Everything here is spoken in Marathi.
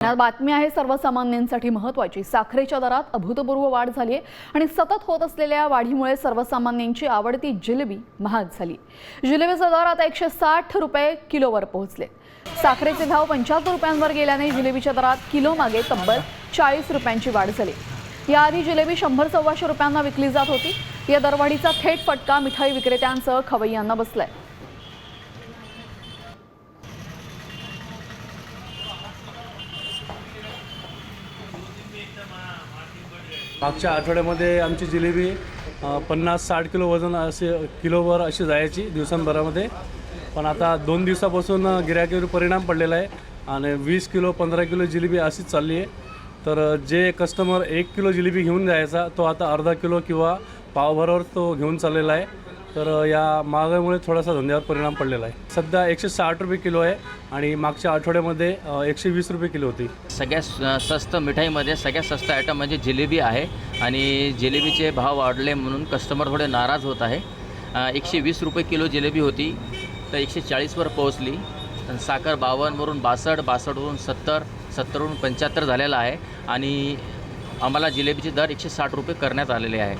बातमी आहे सर्वसामान्यांसाठी महत्त्वाची। साखरेच्या दरात अभूतपूर्व वाढ झाली आहे आणि सतत होत असलेल्या वाढीमुळे सर्वसामान्यांची आवडती जिलेबी महाग झाली। जिलेबीचे दर आता 160 रुपये किलोवर पोहोचले। साखरेचे भाव 75 रुपयांवर गेल्याने जिलेबीच्या दरात किलो मागे तब्बल 40 रुपयांची वाढ झाली। याआधी जिलेबी 100-125 रुपयांना विकली जात होती। या दरवाढीचा थेट फटका मिठाई विक्रेत्यांसह खवय्यांना बसलाय। मागच्या आठवड्यामध्ये आमची जिलेबी 50-60 किलो वजन असे किलोवर अशी जायची दिवसांभरामध्ये, पण आता 2 दिवसापासून गिऱ्हाईकावर परिणाम पडलेला आहे आणि 20 किलो 15 किलो जिलेबी अशीच चालली आहे। तर जे कस्टमर 1 किलो जिलेबी घेऊन जायचा तो आता अर्धा किलो किंवा पावभरावर तो घेऊन चाललेला आहे। तर या महागाईमुळे थोडासा धंद्यावर परिणाम पडलेला आहे। सध्या 160 रुपये किलो आहे आणि मागच्या आठवड्यामध्ये 120 रुपये किलो होती। सगळ्यात स्वस्त मिठाईमध्ये सगळ्यात स्वस्त आयटम म्हणजे जिलेबी आहे आणि जिलेबीचे भाव वाढले म्हणून कस्टमर थोडे नाराज होत आहे। 120 रुपये किलो जिलेबी होती तर 140वर पोहोचली। साखर 52वरून 62, 62वरून 70, 70वरून 75 झालेला आहे आणि आम्हाला जिलेबीचे दर 160 रुपये करण्यात आलेले आहे।